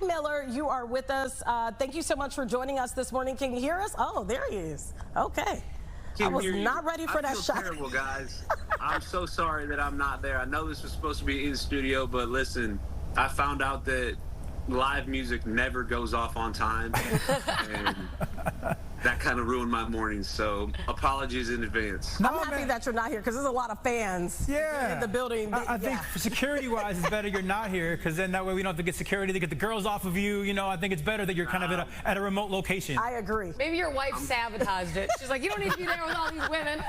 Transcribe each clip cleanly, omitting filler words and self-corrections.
Zach Miller, you are with us. Thank you so much for joining us this morning. Can you hear us? Oh, there he is. Okay. I was not ready for that shot. I feel terrible, guys. I'm so sorry that I'm not there. I know this was supposed to be in studio, but listen, I found out that live music never goes off on time, and that kind of ruined my morning. So apologies in advance. I'm happy that you're not here because there's a lot of fans in the building. I think security-wise, it's better you're not here because then that way we don't have to get security to get the girls off of you. You know, I think it's better that you're kind of at a remote location. I agree. Maybe your wife sabotaged it. She's like, you don't need to be there with all these women.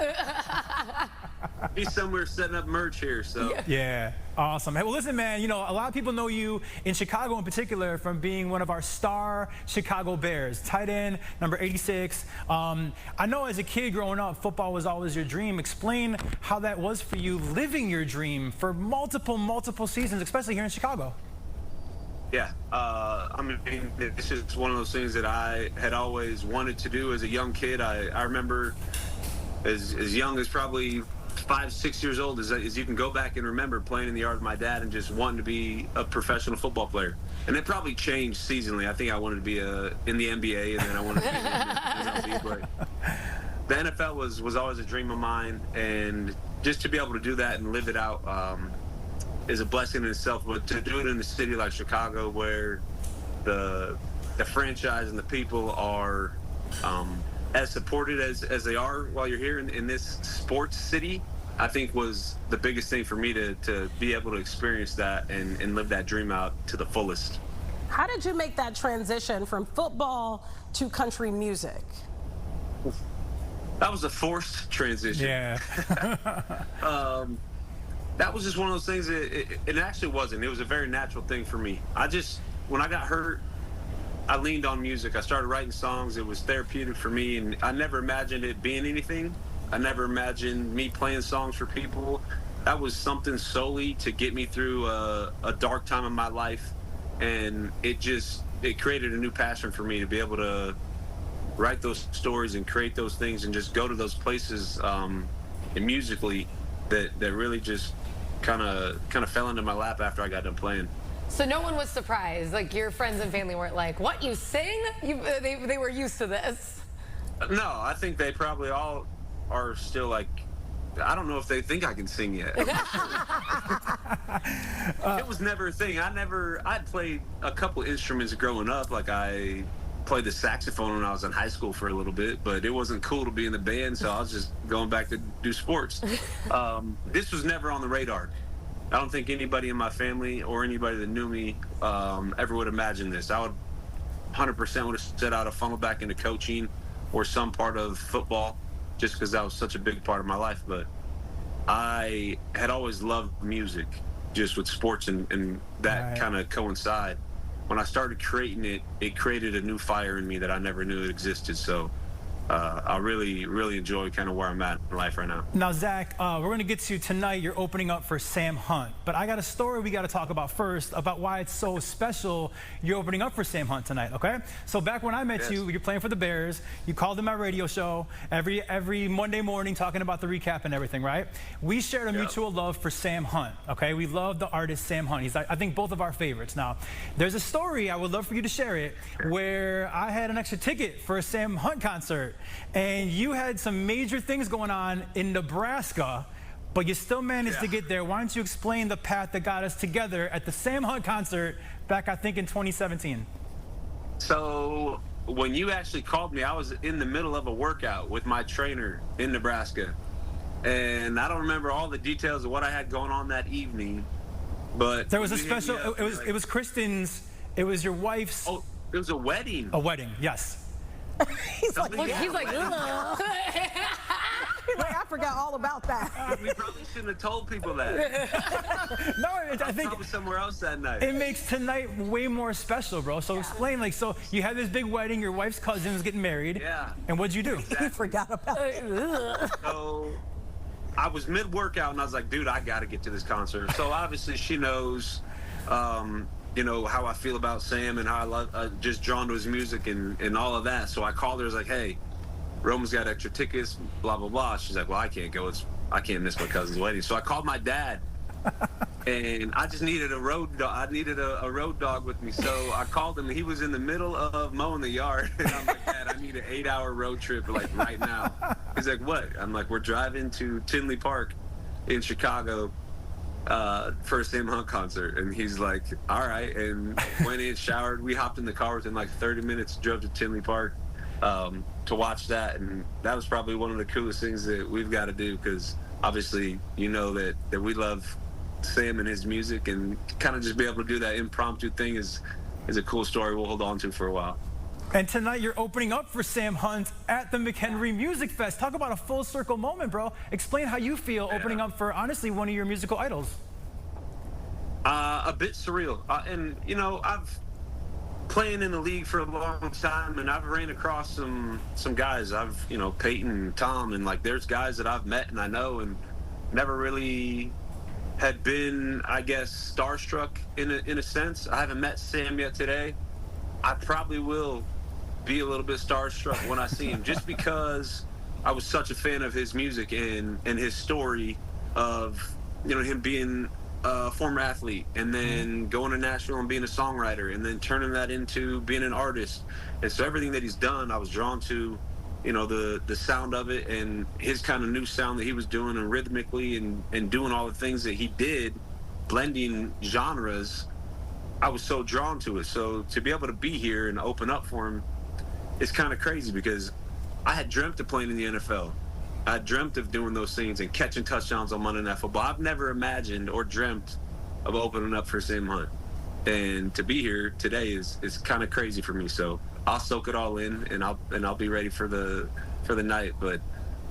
He's somewhere setting up merch here, so. Yeah, awesome. Hey, well, listen, man, you know, a lot of people know you in Chicago in particular from being one of our star Chicago Bears, tight end, number 86. I know as a kid growing up, football was always your dream. Explain how that was for you living your dream for multiple seasons, especially here in Chicago. Yeah, I mean, this is one of those things that I had always wanted to do as a young kid. I remember as young as probably 5, 6 years old as you can go back and remember playing in the yard with my dad and just wanting to be a professional football player. And it probably changed seasonally. I think I wanted to be in the NBA, and then I wanted to be in the MLB. But the NFL was always a dream of mine, and just to be able to do that and live it out is a blessing in itself. But to do it in a city like Chicago, where the franchise and the people are as supported as they are while you're here in this sports city, I think was the biggest thing for me to be able to experience that and live that dream out to the fullest. How did you make that transition from football to country music? That was a forced transition. Yeah. That was just one of those things that it actually wasn't. It was a very natural thing for me. When I got hurt, I leaned on music. I started writing songs. It was therapeutic for me, and I never imagined it being anything. I never imagined me playing songs for people. That was something solely to get me through a dark time in my life, and it created a new passion for me to be able to write those stories and create those things and just go to those places and musically that really just kind of fell into my lap after I got done playing. So no one was surprised? Like, your friends and family weren't like, what, you sing? They were used to this. No, I think they probably all are still like, I don't know if they think I can sing yet. It was never a thing. I'd played a couple instruments growing up. Like, I played the saxophone when I was in high school for a little bit, but it wasn't cool to be in the band, so I was just going back to do sports. This was never on the radar. I don't think anybody in my family or anybody that knew me ever would imagine this. I would 100% would have set out a funnel back into coaching or some part of football just because that was such a big part of my life. But I had always loved music, just with sports and that kind of coincide. When I started creating it, it created a new fire in me that I never knew it existed. So I really enjoy kind of where I'm at in life right now. Now, Zach, we're going to get to tonight. You're opening up for Sam Hunt. But I got a story we got to talk about first about why it's so special you're opening up for Sam Hunt tonight, okay? So back when I met you, you're playing for the Bears. You called in my radio show every Monday morning talking about the recap and everything, right? We shared a mutual love for Sam Hunt, okay? We love the artist Sam Hunt. He's, I think, both of our favorites. Now, there's a story, I would love for you to share it, where I had an extra ticket for a Sam Hunt concert. And you had some major things going on in Nebraska, but you still managed to get there. Why don't you explain the path that got us together at the Sam Hunt concert back, I think, in 2017? So when you actually called me, I was in the middle of a workout with my trainer in Nebraska. And I don't remember all the details of what I had going on that evening, but there was a special, it was Kristen's, it was your wife's. Oh, it was a wedding. A wedding, yes. He's like, Look, he's like, ugh. He's like, I forgot all about that. We probably shouldn't have told people that. No, I think I was somewhere else that night. it makes tonight way more special, bro. So explain, like, so you had this big wedding, your wife's cousin was getting married. Yeah. And what'd you do? He forgot about it. So I was mid-workout, and I was like, dude, I got to get to this concert. So obviously she knows, you know, how I feel about Sam and how I just drawn to his music and all of that. So I called her, I was like, hey, Roman's got extra tickets, blah, blah, blah. She's like, well, I can't go. I can't miss my cousin's wedding. So I called my dad, and I just needed a road dog. I needed a road dog with me, so I called him. He was in the middle of mowing the yard, and I'm like, Dad, I need an 8-hour road trip, like right now. He's like, what? I'm like, we're driving to Tinley Park in Chicago for a Sam Hunt concert, and he's like, all right, and went in, showered. We hopped in the car within like 30 minutes, drove to Tinley Park to watch that, and that was probably one of the coolest things that we've got to do, because obviously, you know that we love Sam and his music, and kind of just be able to do that impromptu thing is a cool story we'll hold on to for a while. And tonight you're opening up for Sam Hunt at the McHenry Music Fest. Talk about a full circle moment, bro. Explain how you feel opening up for, honestly, one of your musical idols. A bit surreal. And, you know, I've playing in the league for a long time, and I've ran across some guys. I've, you know, Peyton and Tom, and like there's guys that I've met and I know and never really had been, I guess, starstruck in a sense. I haven't met Sam yet today. I probably will be a little bit starstruck when I see him, just because I was such a fan of his music and his story of, you know, him being a former athlete and then going to Nashville and being a songwriter and then turning that into being an artist. And so everything that he's done, I was drawn to, you know, the sound of it and his kind of new sound that he was doing, and rhythmically and doing all the things that he did, blending genres. I was so drawn to it. So to be able to be here and open up for him, it's kind of crazy, because I had dreamt of playing in the NFL. I dreamt of doing those things and catching touchdowns on Monday Night Football. I've never imagined or dreamt of opening up for Sam Hunt. And to be here today is kind of crazy for me. So I'll soak it all in, and I'll be ready for the night. But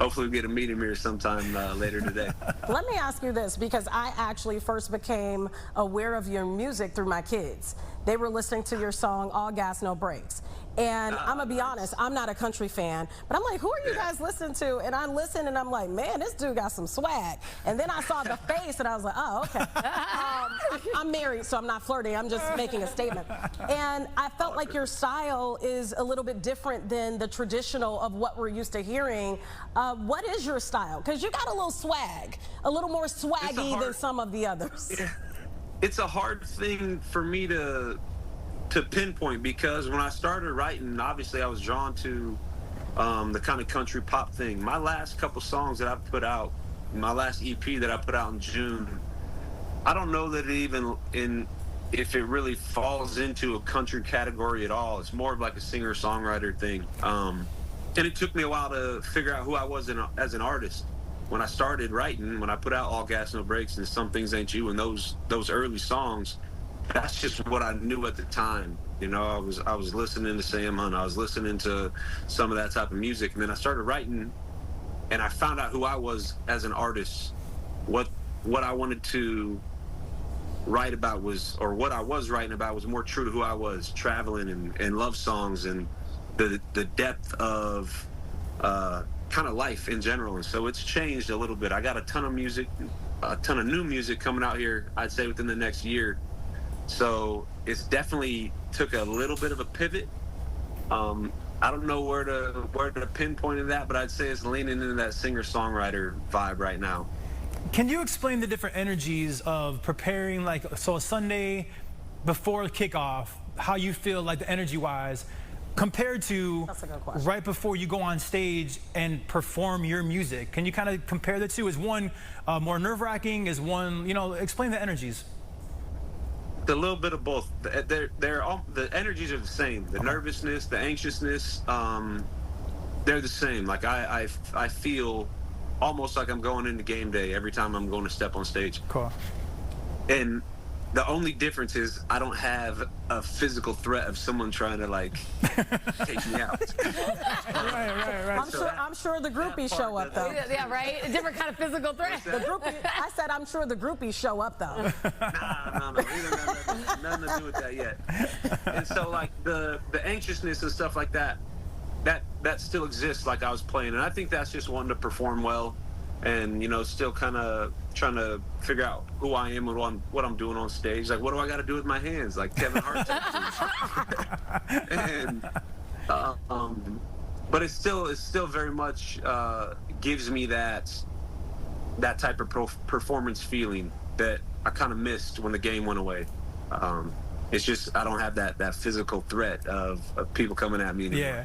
hopefully we get to meet him here sometime later today. Let me ask you this, because I actually first became aware of your music through my kids. They were listening to your song, All Gas, No Brakes. And I'm going to be honest, I'm not a country fan, but I'm like, who are you guys listening to? And I listened and I'm like, man, this dude got some swag. And then I saw the face and I was like, oh, okay. I'm married, so I'm not flirting. I'm just making a statement. And I felt like your style is a little bit different than the traditional of what we're used to hearing. What is your style? Because you got a little swag, a little more swaggy than some of the others. Yeah. It's a hard thing for me to pinpoint, because when I started writing, obviously I was drawn to the kind of country pop thing. My last couple songs that I've put out, my last EP that I put out in June, I don't know that if it really falls into a country category at all. It's more of like a singer-songwriter thing. And it took me a while to figure out who I was as an artist. When I started writing, when I put out All Gas, No Brakes and Some Things Ain't You and those early songs, that's just what I knew at the time. You know, I was listening to Sam Hunt, I was listening to some of that type of music, and then I started writing, and I found out who I was as an artist. What I wanted to write about was, or what I was writing about was more true to who I was, traveling and love songs and the depth of kind of life in general. And so it's changed a little bit. I got a ton of music, a ton of new music coming out here, I'd say within the next year. So it's definitely took a little bit of a pivot. I don't know where to pinpoint that, but I'd say it's leaning into that singer-songwriter vibe right now. Can you explain the different energies of preparing, like, so a Sunday before kickoff, how you feel like the energy-wise, compared to right before you go on stage and perform your music? Can you kind of compare the two? Is one more nerve-wracking? Is one, you know, explain the energies. A little bit of both. They're all, the energies are the same. The nervousness, the anxiousness, they're the same. Like I feel almost like I'm going into game day every time I'm going to step on stage. Cool. And the only difference is I don't have a physical threat of someone trying to like take me out. Right. I'm sure the groupies show up though. Yeah, right. A different kind of physical threat. The groupie, I said I'm sure the groupies show up though. No. Nothing to do with that yet. And so like the anxiousness and stuff like that still exists like I was playing. And I think that's just wanting to perform well and, you know, still kind of trying to figure out who I am and what I'm doing on stage. Like, what do I got to do with my hands? Like Kevin Hart. And but it's still very much gives me that type of performance feeling that kind of missed when the game went away. It's just I don't have that physical threat of people coming at me anymore. Yeah.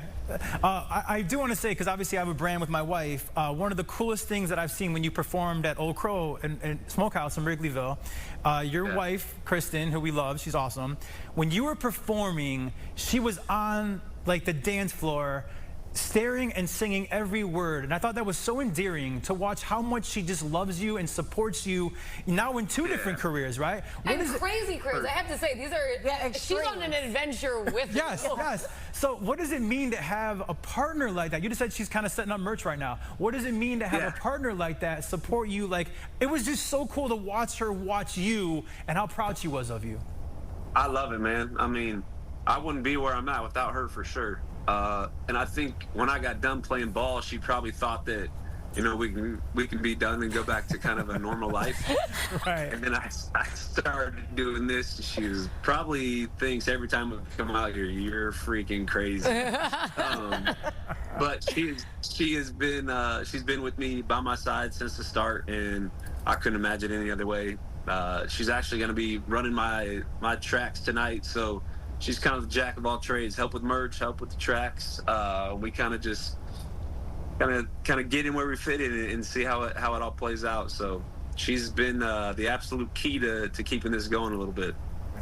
I do want to say, because obviously I have a brand with my wife, one of the coolest things that I've seen when you performed at Old Crow and Smokehouse in Wrigleyville, your wife, Kristen, who we love, she's awesome. When you were performing, she was on like the dance floor, staring and singing every word. And I thought that was so endearing to watch how much she just loves you and supports you now in two different careers, right? And crazy careers. I have to say, these are, she's on an adventure with Yes, you. yes. So what does it mean to have a partner like that? You just said she's kind of setting up merch right now. What does it mean to have a partner like that support you? Like, it was just so cool to watch her watch you and how proud she was of you. I love it, man. I mean, I wouldn't be where I'm at without her for sure. And I think when I got done playing ball, she probably thought that, you know, we can be done and go back to kind of a normal life. Right. And then I started doing this. She probably thinks every time we come out here, you're freaking crazy. But she has been she's been with me by my side since the start, and I couldn't imagine any other way. She's actually going to be running my tracks tonight, so. She's kind of the jack of all trades, help with merch, help with the tracks. We kind of just kind of get in where we fit in and see how it all plays out. So she's been the absolute key to keeping this going a little bit.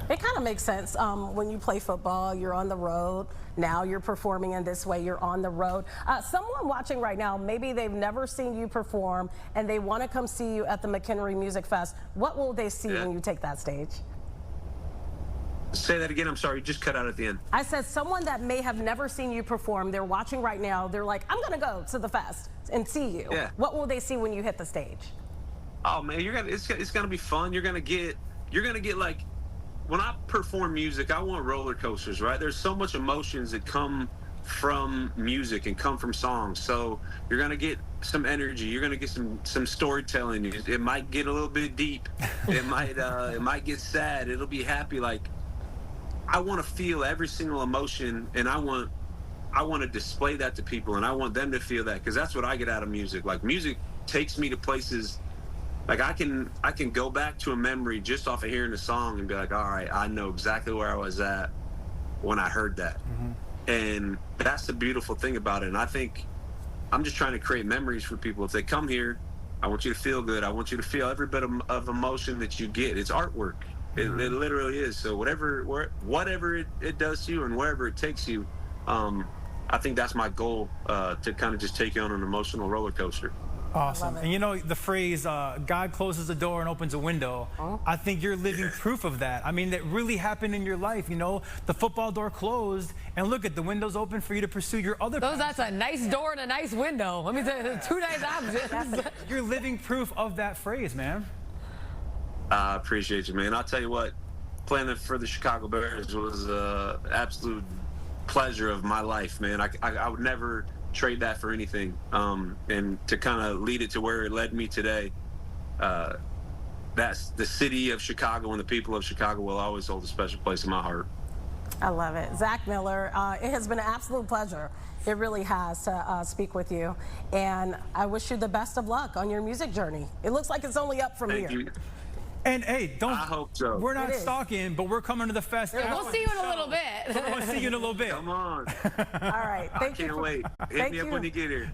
It kind of makes sense. When you play football, you're on the road. Now you're performing in this way, you're on the road. Someone watching right now, maybe they've never seen you perform and they want to come see you at the McHenry Music Fest. What will they see when you take that stage? Say that again. I'm sorry. You just cut out at the end. I said someone that may have never seen you perform, they're watching right now, they're like, I'm going to go to the fest and see you. Yeah. What will they see when you hit the stage? Oh, man, it's gonna be fun. You're gonna get like, when I perform music, I want roller coasters, right? There's so much emotions that come from music and come from songs. So you're gonna get some energy. You're gonna get some storytelling. It might get a little bit deep. It might get sad. It'll be happy. Like, I want to feel every single emotion, and I want to display that to people, and I want them to feel that, because that's what I get out of music. Like, music takes me to places. Like, I can go back to a memory just off of hearing the song and be like, all right, I know exactly where I was at when I heard that. And that's the beautiful thing about it. And I think I'm just trying to create memories for people. If they come here, I want you to feel good. I want you to feel every bit of emotion that you get. It's artwork. It literally is. So whatever it does to you and wherever it takes you, I think that's my goal, to kind of just take you on an emotional roller coaster. Awesome. And you know the phrase, God closes a door and opens a window. I think you're living proof of that. I mean, that really happened in your life. You know, the football door closed, and look at the windows open for you to pursue your other passions. That's a nice door and a nice window. Let me tell you, two nice options. You're living proof of that phrase, man. I appreciate you, man. I'll tell you what, playing for the Chicago Bears was an absolute pleasure of my life, man. I would never trade that for anything. And to kind of lead it to where it led me today, that's the city of Chicago, and the people of Chicago will always hold a special place in my heart. I love it. Zach Miller, it has been an absolute pleasure. It really has to speak with you. And I wish you the best of luck on your music journey. It looks like it's only up from here. Thank you. And hey, I hope so. We're not stalking, but we're coming to the fest. We'll see you in a little bit. We'll see you in a little bit. Come on. All right. I can't wait. Hit me up when you get here.